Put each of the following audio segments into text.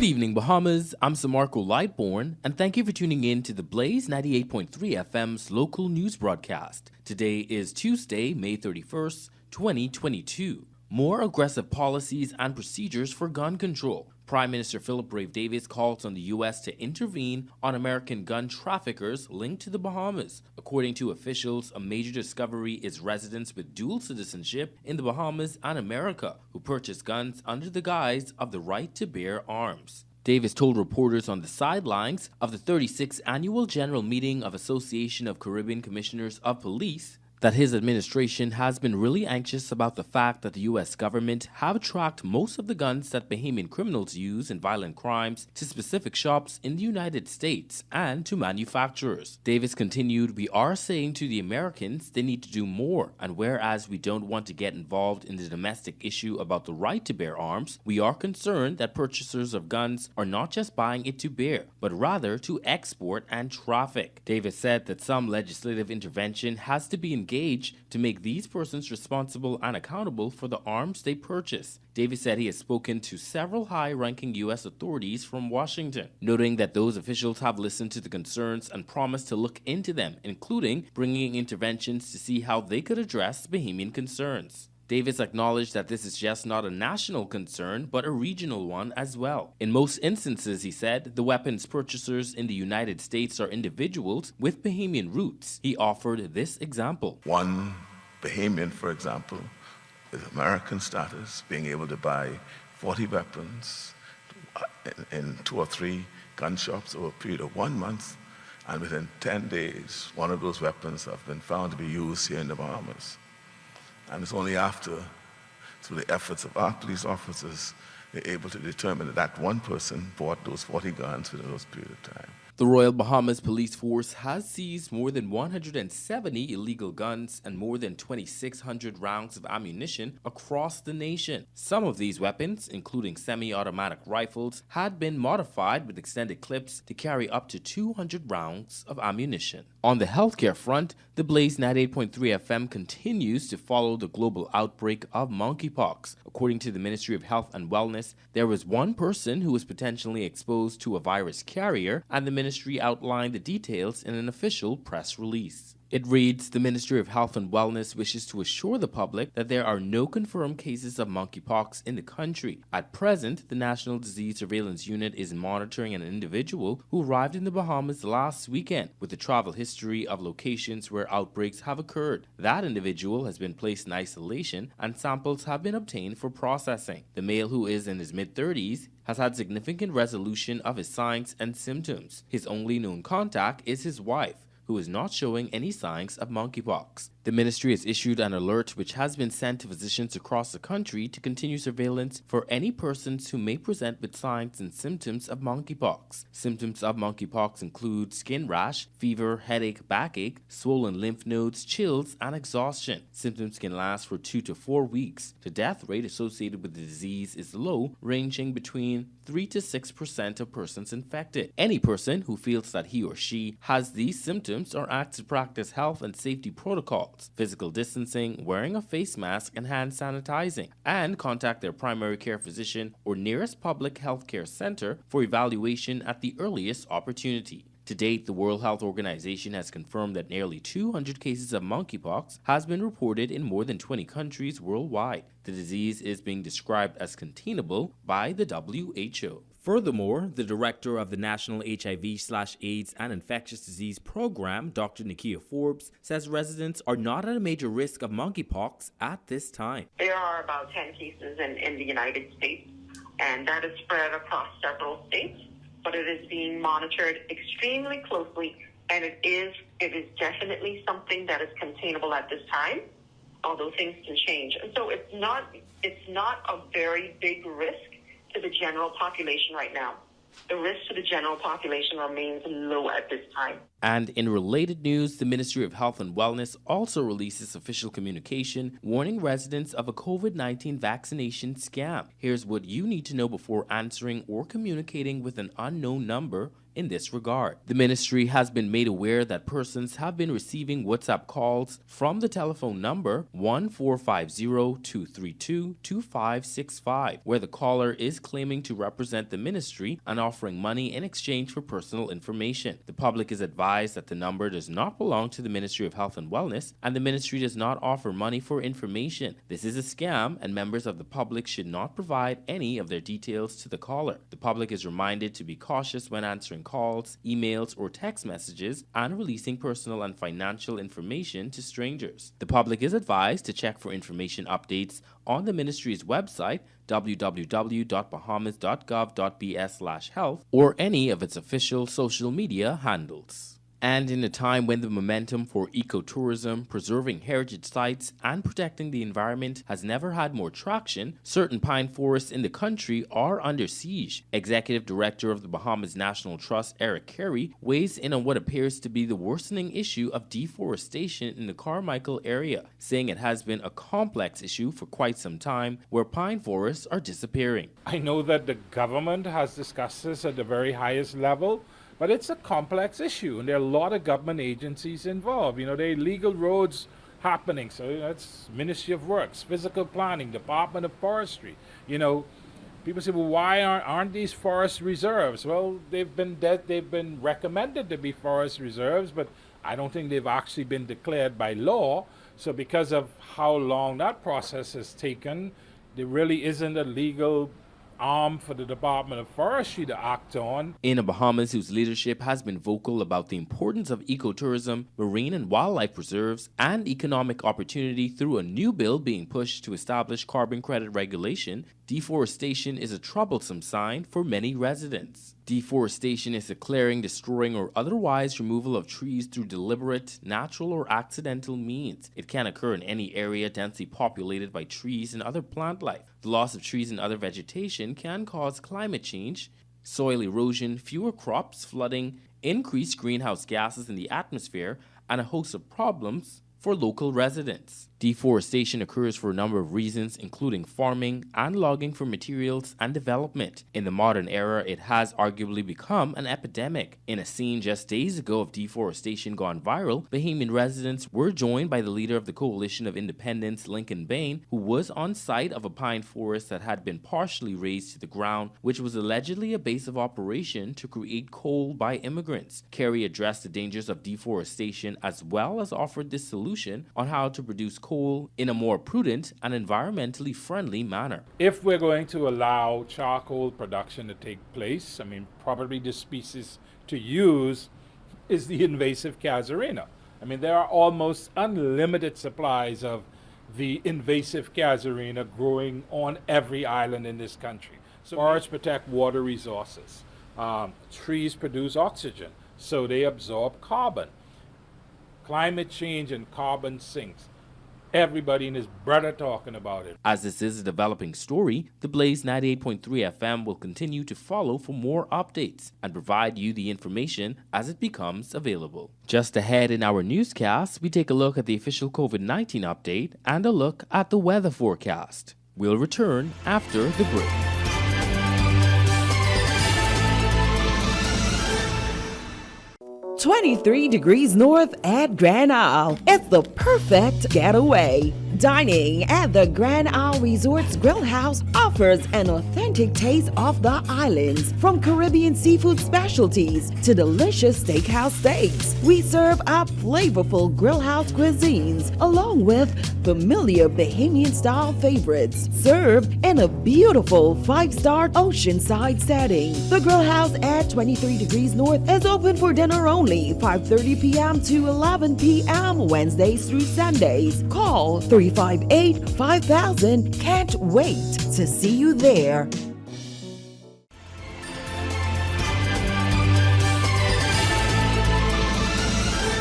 Good evening, Bahamas. I'm Samarco Lightborn, and thank you for tuning in to the Blaze 98.3 FM's local news broadcast. Today is Tuesday, May 31st, 2022. More aggressive policies and procedures for gun control. Prime Minister Philip Brave Davis calls on the U.S. to intervene on American gun traffickers linked to the Bahamas. According to officials, a major discovery is residents with dual citizenship in the Bahamas and America who purchase guns under the guise of the right to bear arms. Davis told reporters on the sidelines of the 36th Annual General Meeting of Association of Caribbean Commissioners of Police that his administration has been really anxious about the fact that the U.S. government have tracked most of the guns that Bahamian criminals use in violent crimes to specific shops in the United States and to manufacturers. Davis continued, "We are saying to the Americans they need to do more, and whereas we don't want to get involved in the domestic issue about the right to bear arms, we are concerned that purchasers of guns are not just buying it to bear, but rather to export and traffic." Davis said that some legislative intervention has to be engaged to make these persons responsible and accountable for the arms they purchase. Davis said he has spoken to several high-ranking U.S. authorities from Washington, noting that those officials have listened to the concerns and promised to look into them, including bringing interventions to see how they could address Bahamian concerns. Davis acknowledged that this is just not a national concern, but a regional one as well. In most instances, he said, the weapons purchasers in the United States are individuals with Bahamian roots. He offered this example. One Bahamian, for example, with American status, being able to buy 40 weapons in 2 or 3 gun shops over a period of 1 month, and within 10 days, one of those weapons have been found to be used here in the Bahamas. And it's only after, through the efforts of our police officers, they're able to determine that that one person bought those 40 guns within those period of time. The Royal Bahamas Police Force has seized more than 170 illegal guns and more than 2,600 rounds of ammunition across the nation. Some of these weapons, including semi-automatic rifles, had been modified with extended clips to carry up to 200 rounds of ammunition. On the healthcare front, the Blaze 98.3 FM continues to follow the global outbreak of monkeypox. According to the Ministry of Health and Wellness, there was one person who was potentially exposed to a virus carrier, and the ministry outlined the details in an official press release. It reads, "The Ministry of Health and Wellness wishes to assure the public that there are no confirmed cases of monkeypox in the country. At present, the National Disease Surveillance Unit is monitoring an individual who arrived in the Bahamas last weekend with a travel history of locations where outbreaks have occurred. That individual has been placed in isolation and samples have been obtained for processing. The male, who is in his mid-30s, has had significant resolution of his signs and symptoms. His only known contact is his wife, who is not showing any signs of monkeypox." The ministry has issued an alert which has been sent to physicians across the country to continue surveillance for any persons who may present with signs and symptoms of monkeypox. Symptoms of monkeypox include skin rash, fever, headache, backache, swollen lymph nodes, chills, and exhaustion. Symptoms can last for 2 to 4 weeks. The death rate associated with the disease is low, ranging between 3 to 6% of persons infected. Any person who feels that he or she has these symptoms are asked to practice health and safety protocols, physical distancing, wearing a face mask, and hand sanitizing, and contact their primary care physician or nearest public health care center for evaluation at the earliest opportunity. To date, the World Health Organization has confirmed that nearly 200 cases of monkeypox has been reported in more than 20 countries worldwide. The disease is being described as containable by the WHO. Furthermore, the director of the National HIV/AIDS and Infectious Disease Program, Dr. Nikia Forbes, says residents are not at a major risk of monkeypox at this time. There are about 10 cases in the United States, and that is spread across several states, but it is being monitored extremely closely, and it is definitely something that is containable at this time, although things can change. And so it's not a very big risk to the general population right now. The risk to the general population remains low at this time. And in related news, the Ministry of Health and Wellness also releases official communication warning residents of a COVID-19 vaccination scam. Here's what you need to know before answering or communicating with an unknown number in this regard. The ministry has been made aware that persons have been receiving WhatsApp calls from the telephone number 1-450-232-2565, where the caller is claiming to represent the ministry and offering money in exchange for personal information. The public is advised that the number does not belong to the Ministry of Health and Wellness, and the ministry does not offer money for information. This is a scam, and members of the public should not provide any of their details to the caller. The public is reminded to be cautious when answering calls, emails, or text messages and releasing personal and financial information to strangers. The public is advised to check for information updates on the ministry's website, www.bahamas.gov.bs/health, or any of its official social media handles. And in a time when the momentum for ecotourism, preserving heritage sites, and protecting the environment has never had more traction, certain pine forests in the country are under siege. Executive Director of the Bahamas National Trust, Eric Carey, weighs in on what appears to be the worsening issue of deforestation in the Carmichael area, saying it has been a complex issue for quite some time, where pine forests are disappearing. I know that the government has discussed this at the very highest level, but it's a complex issue, and there are a lot of government agencies involved. There are illegal roads happening, so that's Ministry of Works, Physical Planning, Department of Forestry. People say, well, why aren't these forest reserves? Well, they've been recommended to be forest reserves, but I don't think they've actually been declared by law. So because of how long that process has taken, there really isn't a legal arm for the Department of Forestry to act on. In a Bahamas whose leadership has been vocal about the importance of ecotourism, marine and wildlife preserves, and economic opportunity through a new bill being pushed to establish carbon credit regulation, deforestation is a troublesome sign for many residents. Deforestation is the clearing, destroying, or otherwise removal of trees through deliberate, natural, or accidental means. It can occur in any area densely populated by trees and other plant life. The loss of trees and other vegetation can cause climate change, soil erosion, fewer crops, flooding, increased greenhouse gases in the atmosphere, and a host of problems for local residents. Deforestation occurs for a number of reasons, including farming and logging for materials and development. In the modern era, it has arguably become an epidemic. In a scene just days ago of deforestation gone viral, Bahamian residents were joined by the leader of the Coalition of Independence, Lincoln Bain, who was on site of a pine forest that had been partially razed to the ground, which was allegedly a base of operation to create coal by immigrants. Carey addressed the dangers of deforestation as well as offered this solution on how to produce coal in a more prudent and environmentally friendly manner. If we're going to allow charcoal production to take place, probably the species to use is the invasive casuarina. There are almost unlimited supplies of the invasive casuarina growing on every island in this country. So forests protect water resources. Trees produce oxygen, so they absorb carbon. Climate change and carbon sinks. Everybody and his brother talking about it. As this is a developing story, the Blaze 98.3 FM will continue to follow for more updates and provide you the information as it becomes available. Just ahead in our newscast, we take a look at the official COVID-19 update and a look at the weather forecast. We'll return after the break. 23 degrees north at Grand Isle. It's the perfect getaway. Dining at the Grand Isle Resort's Grill House offers an authentic taste of the islands, from Caribbean seafood specialties to delicious steakhouse steaks. We serve up flavorful grill house cuisines along with familiar Bahamian-style favorites, served in a beautiful 5-star oceanside setting. The Grill House at 23 degrees north is open for dinner only, 5:30 p.m. to 11 p.m. Wednesdays through Sundays. Call 358-5000. Can't wait to see you there.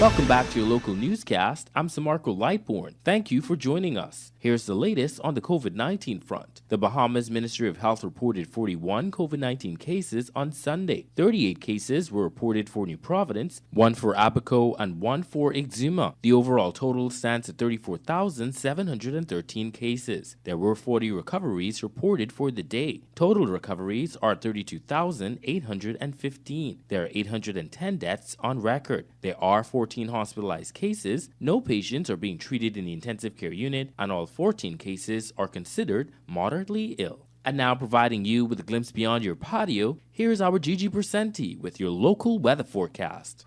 Welcome back to your local newscast. I'm Samarco Lightborn. Thank you for joining us. Here's the latest on the COVID-19 front. The Bahamas Ministry of Health reported 41 COVID-19 cases on Sunday. 38 cases were reported for New Providence, 1 for Abaco, and 1 for Exuma. The overall total stands at 34,713 cases. There were 40 recoveries reported for the day. Total recoveries are 32,815. There are 810 deaths on record. There are 14 hospitalized cases. No patients are being treated in the intensive care unit, and all 14 cases are considered moderately ill. And now, providing you with a glimpse beyond your patio, here's our Gigi Percenti with your local weather forecast.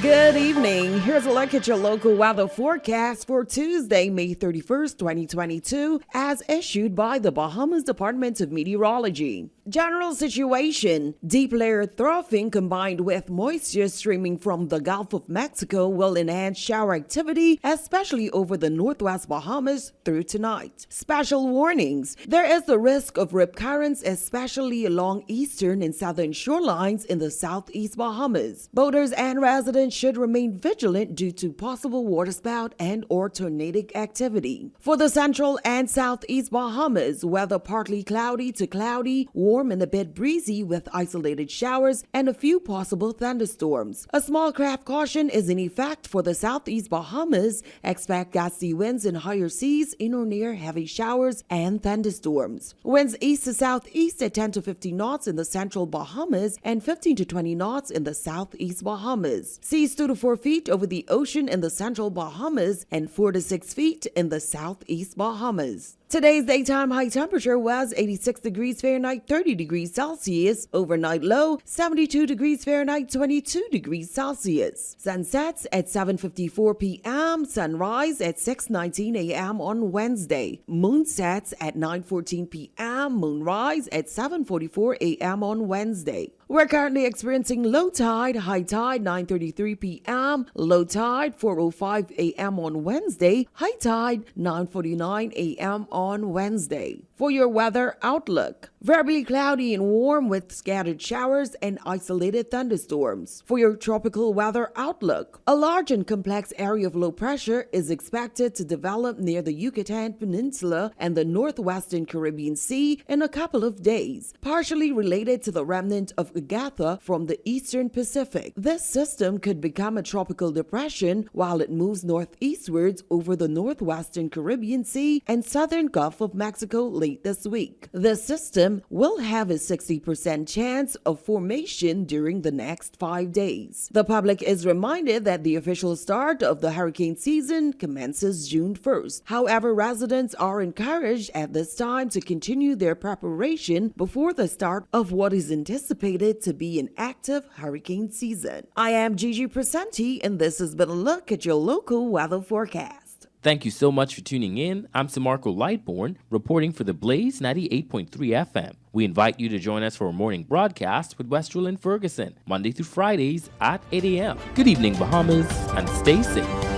Good evening. Here's a look at your local weather forecast for Tuesday, May 31st, 2022, as issued by the Bahamas Department of Meteorology. General situation: deep layer troughing combined with moisture streaming from the Gulf of Mexico will enhance shower activity, especially over the northwest Bahamas through tonight. Special warnings: there is the risk of rip currents, especially along eastern and southern shorelines in the southeast Bahamas. Boaters and residents should remain vigilant due to possible waterspout and or tornadic activity. For the central and southeast Bahamas, weather partly cloudy to cloudy, warm and a bit breezy with isolated showers and a few possible thunderstorms. A small craft caution is in effect for the southeast Bahamas. Expect gusty winds and higher seas in or near heavy showers and thunderstorms. Winds east to southeast at 10 to 15 knots in the central Bahamas and 15 to 20 knots in the southeast Bahamas. Seas 2 to 4 feet over the ocean in the central Bahamas and 4 to 6 feet in the southeast Bahamas. Today's daytime high temperature was 86 degrees Fahrenheit, 30 degrees Celsius. Overnight low, 72 degrees Fahrenheit, 22 degrees Celsius. Sunsets at 7:54 p.m., sunrise at 6:19 a.m. on Wednesday. Moonsets at 9:14 p.m., moonrise at 7:44 a.m. on Wednesday. We're currently experiencing low tide, high tide 9:33 p.m., low tide 4:05 a.m. on Wednesday, high tide 9:49 a.m. on Wednesday. For your weather outlook: variably cloudy and warm with scattered showers and isolated thunderstorms. For your tropical weather outlook: a large and complex area of low pressure is expected to develop near the Yucatan Peninsula and the northwestern Caribbean Sea in a couple of days, partially related to the remnant of Agatha from the eastern Pacific. This system could become a tropical depression while it moves northeastwards over the northwestern Caribbean Sea and southern Gulf of Mexico late this week. The system will have a 60% chance of formation during the next 5 days. The public is reminded that the official start of the hurricane season commences June 1st. However, residents are encouraged at this time to continue their preparation before the start of what is anticipated to be an active hurricane season. I am Gigi Presenti, and this has been a look at your local weather forecast. Thank you so much for tuning in. I'm Samarco Lightborn, reporting for the Blaze 98.3 FM. We invite you to join us for a morning broadcast with Westrel and Ferguson, Monday through Fridays at 8 a.m. Good evening, Bahamas, and stay safe.